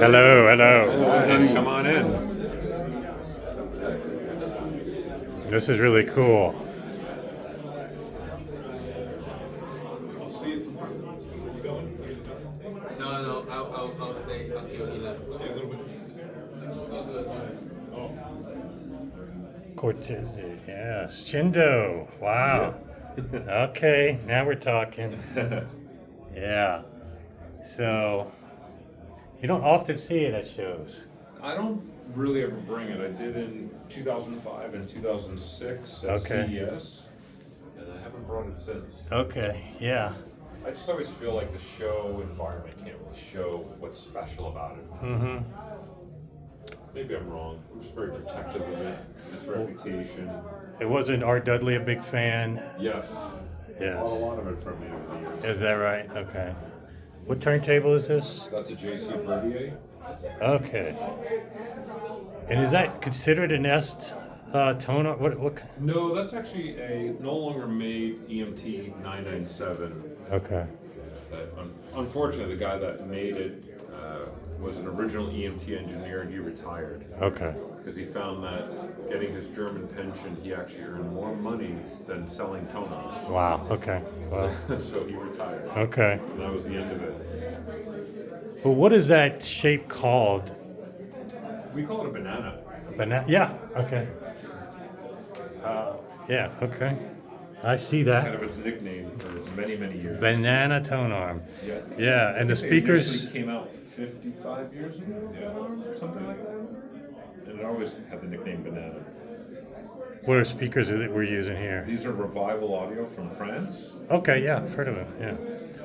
Hello, hello. Come on in. This is really cool. No, I'll stay until he left. Stay a little bit. Just go to the toilet. Cortez, yeah. Shindo. Wow. Okay, now we're talking. Yeah. So, you don't often see it at shows. I don't really ever bring it. I did in 2005 and 2006 at Okay. CES, and I haven't brought it since. Okay, yeah. I just always feel like the show environment can't really show what's special about it. Mm-hmm. Maybe I'm wrong. I'm just very protective of it, its reputation. It wasn't Art Dudley a big fan? Yes. Yes. Bought a lot of it from me over the years. Is that right? Okay. What turntable is this? That's a JC Verdier. Okay. And is that considered an est tone? What? No, that's actually a no longer made EMT 997. Okay. Unfortunately, the guy that made it was an original EMT engineer, and he retired Okay. because he found that getting his German pension, he actually earned more money than selling toenails. Wow. Okay. Well. So he retired. Okay. And that was the end of it. But what is that shape called? We call it a banana. Banana. Yeah. Okay. Yeah. Okay. I see Kind that. of its nickname for many, many years. Banana tone arm. Yeah. Yeah, and the It speakers. initially came out 55 years ago, or something like that. And it always had the nickname Banana. What are speakers that we're using here? These are Revival Audio from France. Okay. Yeah. I've heard of it. Yeah.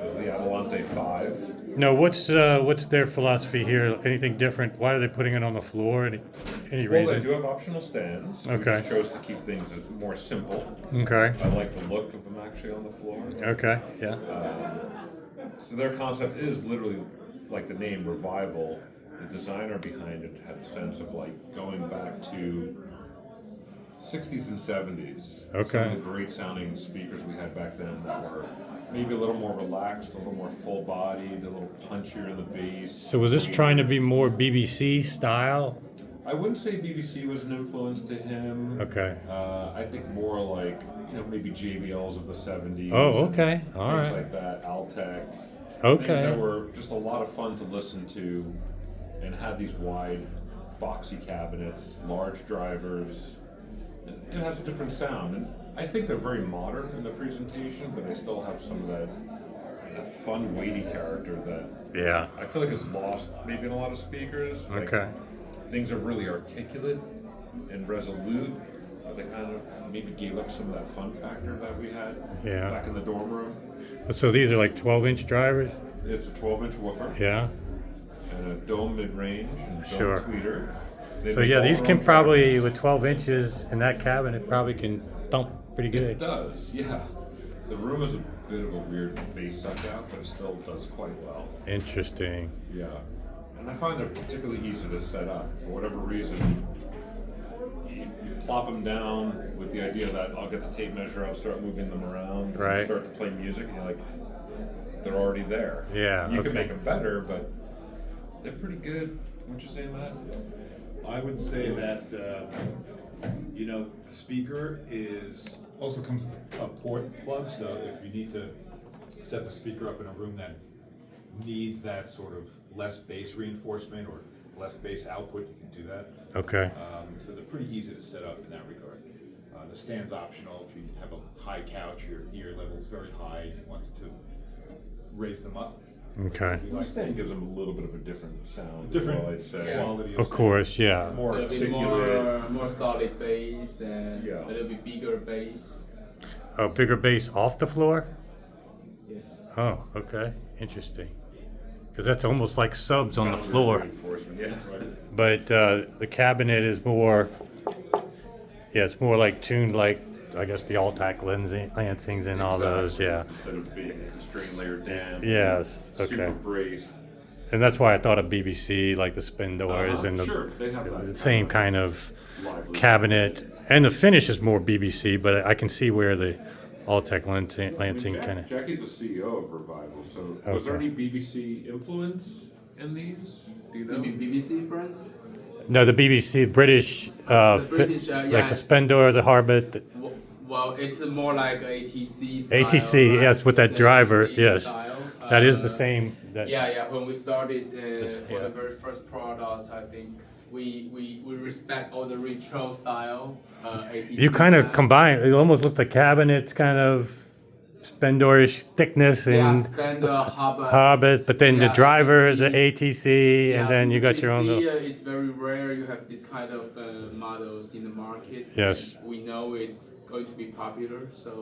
This is the Adelante 5. No. What's their philosophy here? Anything different? Why are they putting it on the floor? Any Well, they reason? do have optional stands. Okay. We just chose to keep things as more simple. Okay. I like the look of them actually on the floor. Okay. Yeah. So their concept is literally like the name Revival. The designer behind it had a sense of like going back to 60s and 70s. Okay. Some of the great sounding speakers we had back then that were maybe a little more relaxed, a little more full bodied, a little punchier in the bass. So was this trying to be more BBC style? I wouldn't say BBC was an influence to him. Okay. I think more like, maybe JBLs of the 70s. Oh, okay. and All things right. like that, Altec. Okay. Things that were just a lot of fun to listen to and had these wide, boxy cabinets, large drivers. It has a different sound. And I think they're very modern in the presentation, but they still have some of that fun, weighty character that Yeah. I feel like is lost maybe in a lot of speakers. Like, Okay. things are really articulate and resolute, but they kind of maybe gave up some of that fun factor that we had Yeah. back in the dorm room. So these are like 12-inch drivers? It's a 12-inch woofer Yeah. and a dome mid-range and dome Sure. tweeter. They So make yeah, all these their can own probably, drivers. with 12 inches in that cabin, it probably can thump pretty It good. does, yeah. The room is a bit of a weird bass suck out, but it still does quite well. Interesting. Yeah. And I find they're particularly easy to set up. For whatever reason, you plop them down with the idea that I'll get the tape measure out, start moving them around, Right. start to play music, and you're like, they're already there. Yeah, You okay. can make them better, but they're pretty good. Wouldn't you say, Matt? I would say that, the speaker also comes with a port plug, so if you need to set the speaker up in a room that needs that sort of less bass reinforcement or less bass output, you can do that. Okay. So they're pretty easy to set up in that regard. The stand's optional if you have a high couch, your ear level's very high, you wanted to raise them up. Okay. The stand gives them a little bit of a different sound. Different I'd say. Yeah. quality Of course, yeah. More A little bit articulate. more solid bass and Yeah. a little bit bigger bass. A bigger bass off the floor? Yes. Oh, okay. Interesting. Because that's almost like subs on the Boundary floor. reinforcement, yeah. Right. But the cabinet is more, yeah, it's more like tuned like, I guess, the Alltac Lansings and all those, yeah. Instead of being constrained layer damp. Yes, Super okay. braced. And that's why I thought of BBC, like the spin doors and Sure, they have the that. same kind of Lively. cabinet. And the finish is more BBC, but I can see where the Alltech Lansing kind of. Jackie's the CEO of Revival, so was there Okay. any BBC influence in these? Do you know? You mean BBC friends? No, the BBC, British, The British, like yeah. the Spendor, the Harbit, Well, it's more like ATC style. ATC, right? yes, with that It's driver, ATC yes. style. That is the same. That, Yeah. When we started for yeah. the very first product, I think we respect all the retro style. ATC You kind of style. combine. It almost looked like cabinets, kind of Spendorish thickness Yeah, and spend the Harbit, but then the Yeah, driver is an ATC. ATC, and then you got your own. BBC, Little, it's very rare you have this kind of models in the market. Yes. And we know it's going to be popular, so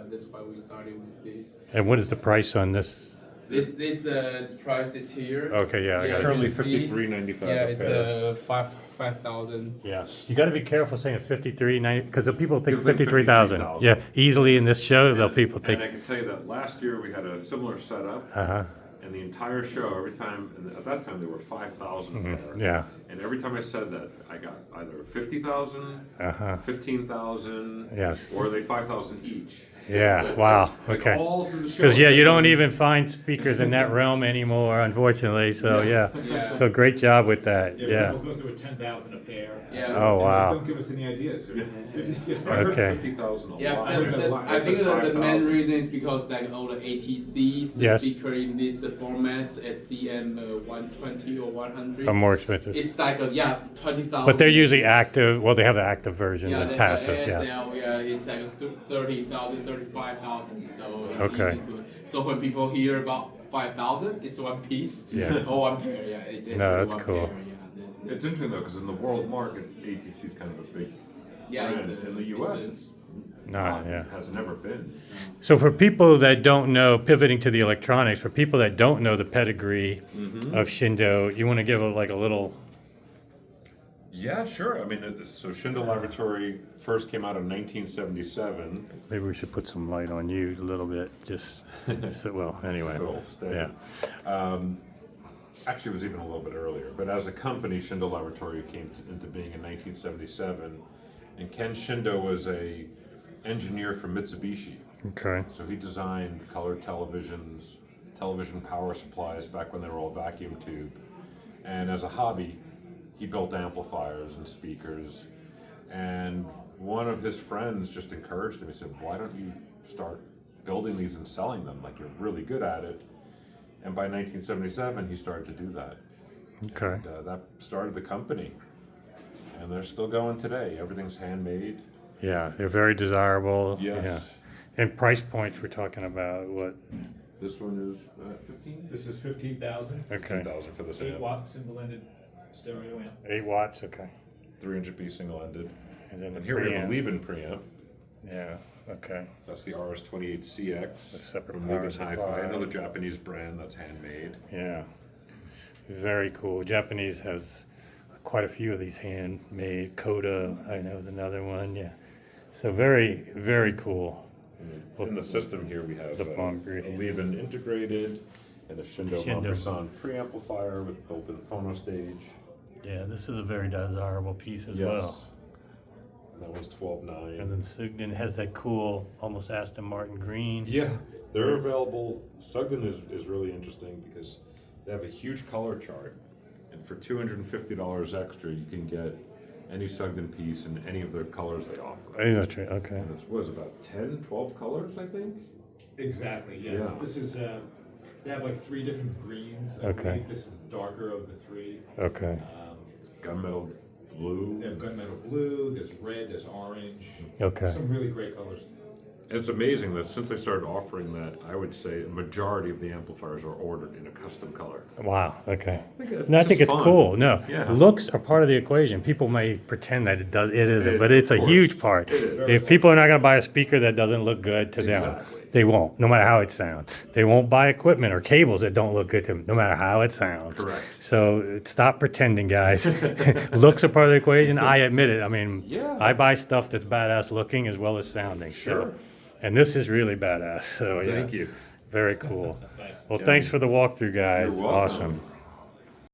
that's why we started with this. and what is the price on this? This price is here. Okay, yeah, I got it. Currently you can see. $53.95. Yeah, it's pair. 5,000. Yeah, you got to be careful saying 53.90 because the people think People think 53,000. 53,000. Yeah, easily in this show, the people And think. I can tell you that last year we had a similar setup, Uh and the entire show, every time, and at that time they were 5,000 a pair. Yeah. And every time I said that, I got either 50,000, huh. 15,000, Yes. or are they 5,000 each? Yeah. Wow. Like Okay. all through the show. Because yeah, you don't even find speakers in that realm anymore, unfortunately. So yeah. Yeah. So great job with that. Yeah. People thought they were 10,000 a pair. Yeah. Oh wow. Don't give us any ideas. I heard Okay. 50,000 a Yeah, lot. I think the main reason is because like all the ATCs, the Yes. speaker in this format, SCM 120 or 100, Are more expensive. it's like 20,000. But they're usually active. Well, they have the active versions yeah, and the passive. ASL, Yeah. it's like 30,000, 35,000. So it's Okay. easy to. So when people hear about 5,000, it's one piece. Yeah. or one pair. Yeah, it's No, actually that's one cool. pair. Yeah, It's interesting though, because in the world market, ATC is kind of a big Yeah, brand. it's a- In the it's US, a- it's Not, yeah. has never been. So for people that don't know, pivoting to the electronics, for people that don't know the pedigree of Shindo, you want to give like a little. Yeah, sure. I mean, so Shindo Laboratory first came out in 1977. Maybe we should put some light on you a little bit, just so, well, anyway. Phil, stay. Yeah. Actually, it was even a little bit earlier. But as a company, Shindo Laboratory came into being in 1977, and Ken Shindo was a engineer for Mitsubishi. Okay. So he designed color televisions, television power supplies back when they were all vacuum tube. And as a hobby, he built amplifiers and speakers. And one of his friends just encouraged him. He said, "Why don't you start building these and selling them? Like, you're really good at it." And by 1977, he started to do that. Okay. And, that started the company. And they're still going today. Everything's handmade. Yeah, they're very desirable. Yes. Yeah. And price points, we're talking about what? This one is 15? This is 15,000. Okay. 15,000 for this 8 amp. watt single-ended stereo amp. 8 watts. Okay. 300p single-ended. And then the And here we have a preamp. Lieben preamp. Yeah. Okay. That's the RS28CX A separate from power Lieben Hi-Fi, supply. another Japanese brand that's handmade. Yeah. Very cool. Japanese has quite a few of these handmade. Coda, I know, is another one. Yeah. So very, very cool. In the system here we have The a ingredient. Lieben integrated and a Shindo Shindo. Montbrison preamplifier with built-in phono stage. Yeah, this is a very desirable piece as well. And that one's 12.9. And then Sugden has that cool, almost Aston Martin green. Yeah, they're available. Sugden is really interesting because they have a huge color chart. And for $250 extra, you can get any Sugden piece in any of their colors they offer. Is that true? Okay. And it's, what is it, about 10, 12 colors, I think? Exactly, yeah. Yeah. This is, they have like 3 different greens. I Okay. believe this is the darker of the 3. Okay. Gunmetal blue. They have gunmetal blue, there's red, there's orange. Okay. Some really great colors. And it's amazing that since they started offering that, I would say a majority of the amplifiers are ordered in a custom color. Wow. Okay. it's No, I think just it's fun. cool. No, Yeah. looks are part of the equation. People may pretend that it does. It isn't, It- but it's a of course. huge part. It is. If people are not going to buy a speaker that doesn't look good to them, Exactly. they won't. No matter how it sounds, they won't buy equipment or cables that don't look good to them, no matter how it sounds. Correct. So stop pretending, guys. Looks are part of the equation. I admit it. I mean, Yeah. I buy stuff that's badass looking as well as sounding. Sure. So, and this is really badass. So yeah. Thank you. Very cool. Thanks. Well, thanks for the walkthrough, guys. You're welcome. Awesome.